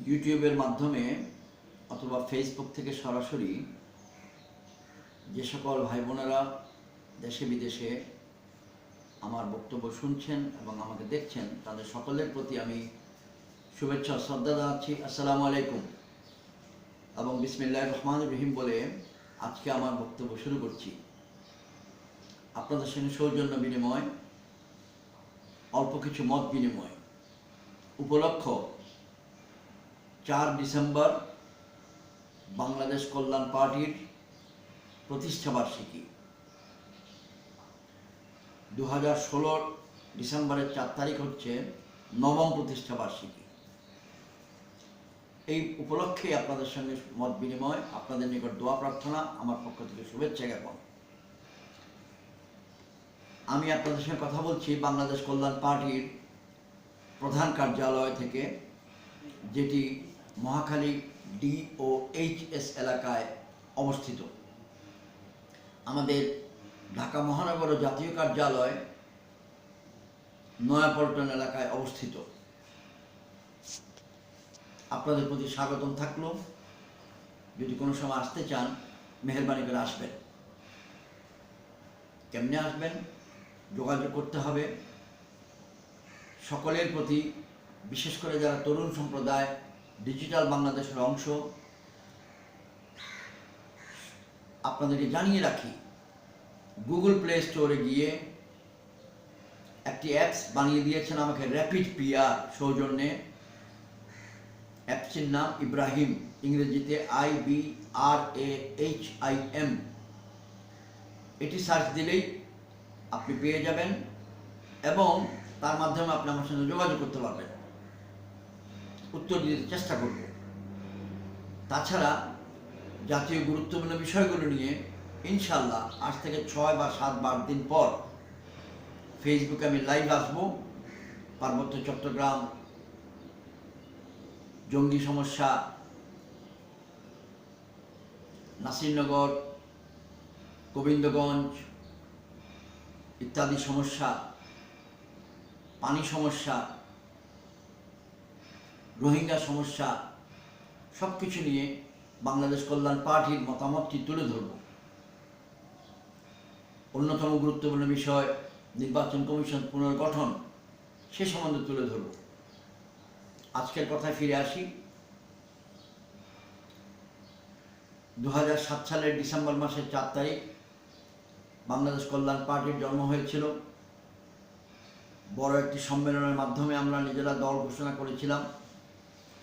ইউটিউবের মাধ্যমে অথবা ফেসবুক থেকে সরাসরি যে সকল ভাই বোনেরা দেশে বিদেশে আমার বক্তব্য শুনছেন এবং আমাকে দেখছেন তাদের সকলের প্রতি আমি শুভেচ্ছা ও শ্রদ্ধা জানাচ্ছি। আসসালামু আলাইকুম এবং বিসমিল্লাহির রহমানির রহিম বলে আজকে আমার বক্তব্য শুরু করছি। আপনাদের সঙ্গে সৌজন্য বিনিময়, অল্প কিছু মত বিনিময়। উপলক্ষ 4 ডিসেম্বর বাংলাদেশ কল্যাণ পার্টির প্রতিষ্ঠা বার্ষিকী। 2016 ডিসেম্বরের 4 তারিখ হচ্ছে 9ম প্রতিষ্ঠা বার্ষিকী। এই উপলক্ষে আপনাদের সঙ্গে মত বিনিময়, আপনাদের নিকট দোয়া প্রার্থনা, আমার পক্ষ থেকে শুভেচ্ছা জ্ঞাপন। আমি আপনাদের সঙ্গে কথা বলছি বাংলাদেশ কল্যাণ পার্টির প্রধান কার্যালয় থেকে, যেটি মহাখালী DOHS এলাকায় অবস্থিত। আমাদের ঢাকা মহানগর জাতীয় কার্যালয় নয়াপল্টন এলাকায় অবস্থিত। আপনাদের প্রতি স্বাগতম থাকলো। যদি কোনো সময় আসতে চান, মেহেরবানি করে আসবেন। কেমনে আসবেন? যোগাযোগ করতে হবে। সকলের প্রতি, বিশেষ করে যারা তরুণ সম্প্রদায়, ডিজিটাল বাংলাদেশের অংশ, আপনাদেরকে জানিয়ে রাখি, গুগল প্লে স্টোরে গিয়ে একটি অ্যাপস বানিয়ে দিয়েছেন আমাকে র্যাপিড PR সৌজন্যে। অ্যাপসটির নাম ইব্রাহিম, ইংরেজিতে IBRAHIM। এটি সার্চ দিলেই আপনি পেয়ে যাবেন এবং তার মাধ্যমে আপনি আমার সঙ্গে যোগাযোগ করতে পারবেন। উত্তর দিতে চেষ্টা করব। তাছাড়া জাতীয় গুরুত্বপূর্ণ বিষয়গুলো নিয়ে ইনশাল্লাহ আজ থেকে 6 বা 7 বা 8 দিন পর ফেসবুকে আমি লাইভ আসবো। পার্বত্য চট্টগ্রাম, জঙ্গি সমস্যা, নাসিরনগর, গোবিন্দগঞ্জ ইত্যাদি সমস্যা, পানি সমস্যা, রোহিঙ্গা সমস্যা, সব কিছু নিয়ে বাংলাদেশ কল্যাণ পার্টির মতামতটি তুলে ধরব। অন্যতম গুরুত্বপূর্ণ বিষয় নির্বাচন কমিশন পুনর্গঠন, সে সম্বন্ধে তুলে ধরব। আজকের কথায় ফিরে আসি। 2007 সালের ডিসেম্বর মাসের 4 তারিখ বাংলাদেশ কল্যাণ পার্টির জন্ম হয়েছিল। বড় একটি সম্মেলনের মাধ্যমে আমরা নিজেরা দল ঘোষণা করেছিলাম।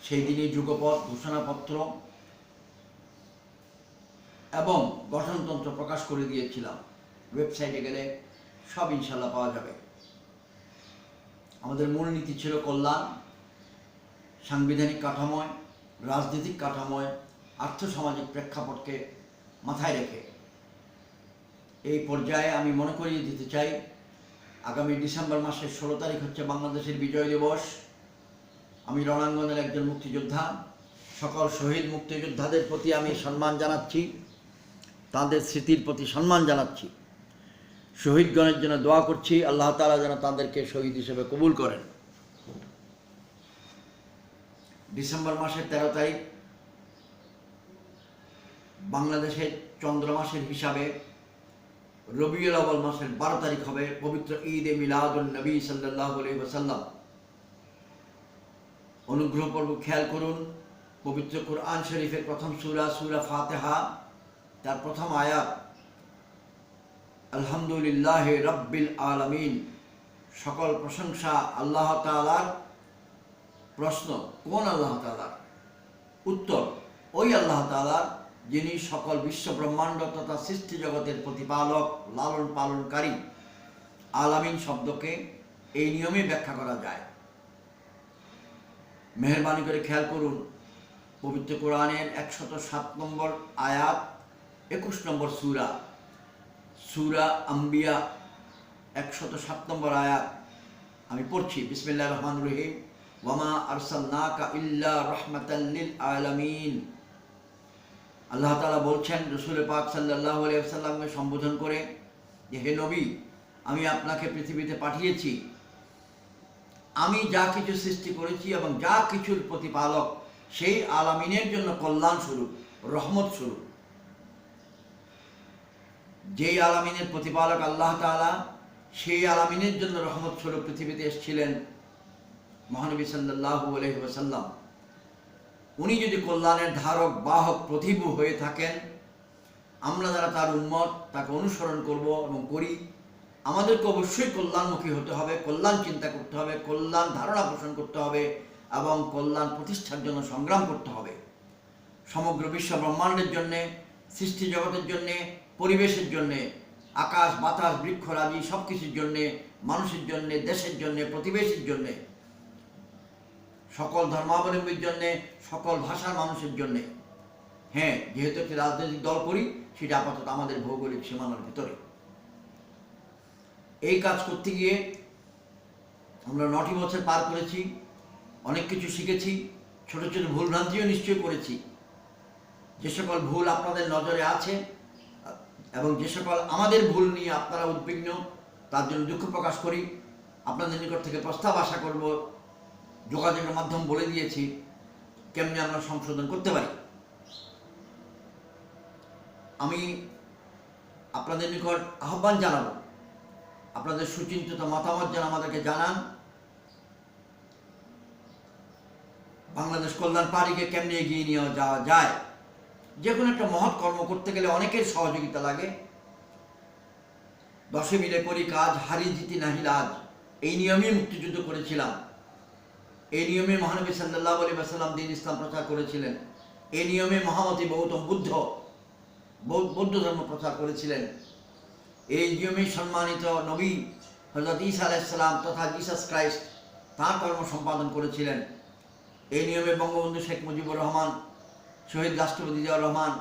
সেই দিনই যুগপৎ, ঘোষণাপত্র এবং গঠনতন্ত্র প্রকাশ করে দিয়েছিলাম। ওয়েবসাইটে গেলে সব ইনশাল্লাহ পাওয়া যাবে। আমাদের মূলনীতি ছিল কল্যাণ, সাংবিধানিক কাঠামোয়, রাজনৈতিক কাঠামোয়, আর্থসামাজিক প্রেক্ষাপটকে মাথায় রেখে। এই পর্যায়ে আমি মনে করিয়ে দিতে চাই, আগামী ডিসেম্বর মাসের 16 তারিখ হচ্ছে বাংলাদেশের বিজয় দিবস। আমি রণাঙ্গনের একজন মুক্তিযোদ্ধা। সকল শহীদ মুক্তিযোদ্ধাদের প্রতি আমি সম্মান জানাচ্ছি, তাদের স্মৃতির প্রতি সম্মান জানাচ্ছি। শহীদগণের জন্য দোয়া করছি, আল্লাহ তাআলা যেন তাদেরকে শহীদ হিসেবে কবুল করেন। ডিসেম্বর মাসের 13 তারিখ বাংলাদেশের চন্দ্র মাসের হিসাবে রবিউল আউয়াল মাসের 12 তারিখ হবে পবিত্র ঈদে মিলাদুন নবী সাল্লাল্লাহু আলাইহি ওয়াসাল্লাম। অনুগ্রহপূর্বক খেয়াল করুন, পবিত্র কুরআন শরীফের প্রথম সূরা ফাতিহা, তার প্রথম আয়াত আলহামদুলিল্লাহি রাব্বিল আলামিন। সকল প্রশংসা আল্লাহ তাআলার। প্রশ্ন, কোন আল্লাহ তাআলার? উত্তর, ওই আল্লাহ তাআলার যিনি সকল বিশ্ব ব্রহ্মাণ্ড তথা সৃষ্টি জগতের প্রতিপালক, লালন পালনকারী। আলামিন শব্দকে এই নিয়মে ব্যাখ্যা করা যায়। মেহেরবানি করে খেয়াল করুন, পবিত্র কোরআনের 107 নম্বর আয়াত, 21 নম্বর সূরা আম্বিয়া 107 নম্বর আয়াত আমি পড়ছি। বিসমিল্লাহির রহমানির রহিম। ওয়ামা আরসালনাকা ইল্লা রাহমাতাল লিল আলামিন। আল্লাহ তাআলা বলছেন রাসূল পাক সাল্লাল্লাহু আলাইহি ওয়াসাল্লামকে সম্বোধন করে যে, হে নবী, আমি আপনাকে পৃথিবীতে পাঠিয়েছি আমি যা কিছু সৃষ্টি করেছি এবং যা কিছুর প্রতিপালক সেই আলামিনের জন্য কল্যাণ স্বরূপ, রহমত স্বরূপ। যেই আলামিনের প্রতিপালক আল্লাহ তাআলা, সেই আলামিনের জন্য রহমত স্বরূপ পৃথিবীতে এসেছিলেন মহানবী সাল্লাল্লাহু আলাইহি ওয়াসাল্লাম। উনি যদি কল্যাণের ধারক, বাহক, প্রতিভু হয়ে থাকেন, আমরা যারা তার উম্মত তাকে অনুসরণ করব এবং করি, আমাদেরকে অবশ্যই কল্যাণমুখী হতে হবে, কল্যাণ চিন্তা করতে হবে, কল্যাণ ধারণা পোষণ করতে হবে এবং কল্যাণ প্রতিষ্ঠার জন্য সংগ্রাম করতে হবে। সমগ্র বিশ্ব ব্রহ্মাণ্ডের জন্যে, সৃষ্টি জগতের জন্যে, পরিবেশের জন্যে, আকাশ বাতাস বৃক্ষরাজি সব কিছুর জন্যে, মানুষের জন্যে, দেশের জন্যে, প্রতিবেশীর জন্যে, সকল ধর্মাবলম্বীর জন্যে, সকল ভাষার মানুষের জন্যে। হ্যাঁ, যেহেতু একটি রাজনৈতিক দল করি, সেটা আপাতত আমাদের ভৌগোলিক সীমানার ভিতরে। এই কাজ করতে গিয়ে আমরা 9টি বছর পার করেছি, অনেক কিছু শিখেছি, ছোট ছোট ভুলভ্রান্তিও নিশ্চয়ই করেছি। যে সকল ভুল আপনাদের নজরে আছে এবং যে সকল আমাদের ভুল নিয়ে আপনারা উদ্বিগ্ন, তার জন্য দুঃখ প্রকাশ করি। আপনাদের নিকট থেকে প্রস্তাব আশা করব। যোগাযোগের মাধ্যম বলে দিয়েছি কেমনি আমরা সংশোধন করতে পারি। আমি আপনাদের নিকট আহ্বান জানাবো, আপনাদের সুচিন্তিত মতামত যেন আমাদেরকে জানান। বাংলাদেশ কল্যাণ পার্টিকে কেমনি এগিয়ে নিয়ে যাওয়া যায়। যে কোনো একটা মহৎ কর্ম করতে গেলে অনেকের সহযোগিতা লাগে। 10 মিলে করি কাজ, হারি জিতি নাহি লাজ, এই নিয়মেই মুক্তিযুদ্ধ করেছিলাম। এই নিয়মে মহানবী সাল্লাল্লাহু আলাইহি ওয়াসাল্লাম দ্বীন ইসলাম প্রচার করেছিলেন। এই নিয়মে মহামতি গৌতম বুদ্ধ বৌদ্ধ ধর্ম প্রচার করেছিলেন। এই নিয়মে সম্মানিত নবী হযরত ঈসা আলাইহিস সালাম তথা জিসাস ক্রাইস্ট তাঁর কর্ম সম্পাদন করেছিলেন। এই নিয়মে বঙ্গবন্ধু শেখ মুজিবুর রহমান, শহীদ রাষ্ট্রপতি জিয়াউর রহমান,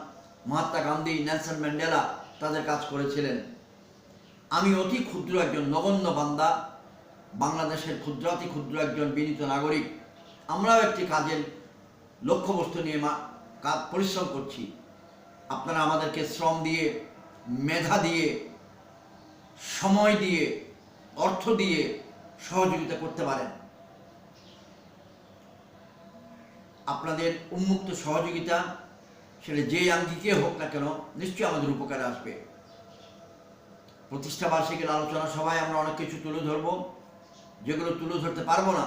মহাত্মা গান্ধী, নেলসন ম্যান্ডেলা তাদের কাজ করেছিলেন। আমি অতি ক্ষুদ্র একজন নগণ্য বান্দা, বাংলাদেশের ক্ষুদ্রাতি ক্ষুদ্র একজন বিনীত নাগরিক। আমরাও একটি কাজের লক্ষ্যবস্তু নিয়ে পরিশ্রম করছি। আপনারা আমাদেরকে শ্রম দিয়ে, মেধা দিয়ে, সময় দিয়ে, অর্থ দিয়ে সহযোগিতা করতে পারেন। আপনাদের উন্মুক্ত সহযোগিতা সেটা যেই আঙ্গিকে হোক না কেন নিশ্চয়ই আমাদের উপকারে আসবে। প্রতিষ্ঠা বার্ষিকীর আলোচনা সভায় আমরা অনেক কিছু তুলে ধরব। যেগুলো তুলে ধরতে পারবো না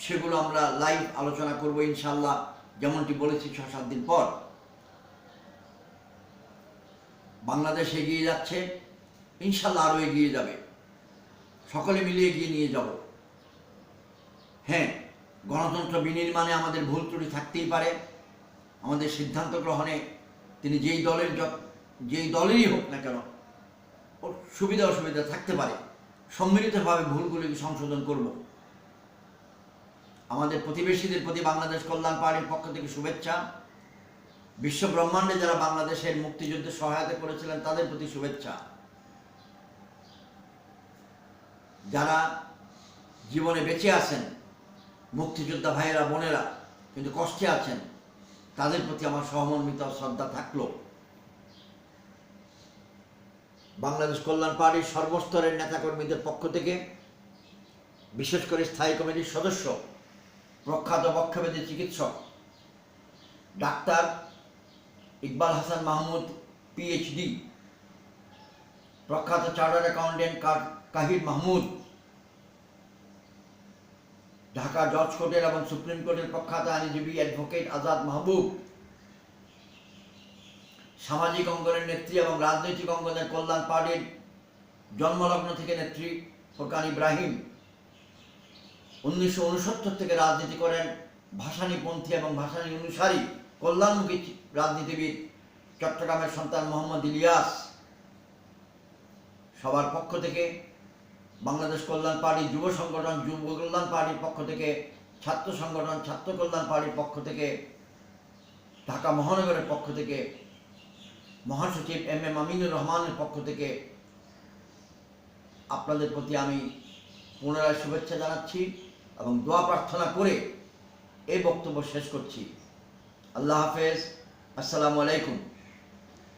সেগুলো আমরা লাইভ আলোচনা করব ইনশাআল্লাহ, যেমনটি বলেছি 6-7 দিন পর। বাংলাদেশ এগিয়ে যাচ্ছে, ইনশাআল্লাহ আরও এগিয়ে যাবে। সকলে মিলে এগিয়ে নিয়ে যাব। হ্যাঁ, গণতন্ত্র বিনির্মাণে আমাদের ভুল ত্রুটি থাকতেই পারে। আমাদের সিদ্ধান্ত গ্রহণে তিনি যেই দলেরই হোক না কেন ওর সুবিধা অসুবিধা থাকতে পারে। সম্মিলিতভাবে ভুলগুলিকে সংশোধন করব। আমাদের প্রতিবেশীদের প্রতি বাংলাদেশ কল্যাণ পার্টির পক্ষ থেকে শুভেচ্ছা। বিশ্ব ব্রহ্মাণ্ডে যারা বাংলাদেশের মুক্তিযুদ্ধে সহায়তা করেছিলেন তাদের প্রতি শুভেচ্ছা। যারা জীবনে বেঁচে আছেন, মুক্তিযোদ্ধা ভাইয়েরা বোনেরা কিন্তু কষ্টে আছেন, তাদের প্রতি আমার সহমর্মিত শ্রদ্ধা থাকলো। বাংলাদেশ কল্যাণ পার্টির সর্বস্তরের নেতাকর্মীদের পক্ষ থেকে, বিশেষ করে স্থায়ী কমিটির সদস্য, প্রখ্যাত বক্ষব্যাধি চিকিৎসক ডাক্তার ইকবাল হাসান মাহমুদ PhD, প্রখ্যাত চার্টার্ড অ্যাকাউন্টেন্ট কাহির মাহমুদ, ঢাকা জজ কোর্টের এবং সুপ্রিম কোর্টের প্রখ্যাত আইনজীবী অ্যাডভোকেট আজাদ মাহবুব, সামাজিক অঙ্গনের নেত্রী এবং রাজনৈতিক অঙ্গনের কল্যাণ পার্টির জন্মলগ্ন থেকে নেত্রী ফোরকান ইব্রাহিম, 1969 থেকে রাজনীতি করেন ভাসানীপন্থী এবং ভাসানী অনুসারী কল্যাণমুখী রাজনীতিবিদ চট্টগ্রামের সন্তান মোহাম্মদ ইলিয়াস। সবার পক্ষ থেকে বাংলাদেশ কল্যাণ পার্টি যুব সংগঠন, যুব কল্যাণ পার্টির পক্ষ থেকে ছাত্র সংগঠন, ছাত্র কল্যাণ পার্টির পক্ষ থেকে, ঢাকা মহানগরের পক্ষ থেকে মহাসচিব MM আমিনুর রহমানের পক্ষ থেকে আপনাদের প্রতি আমি পুনরায় শুভেচ্ছা জানাচ্ছি এবং দোয়া প্রার্থনা করে এই বক্তব্য শেষ করছি। আল্লাহ হাফেজ। আসসালামু আলাইকুম।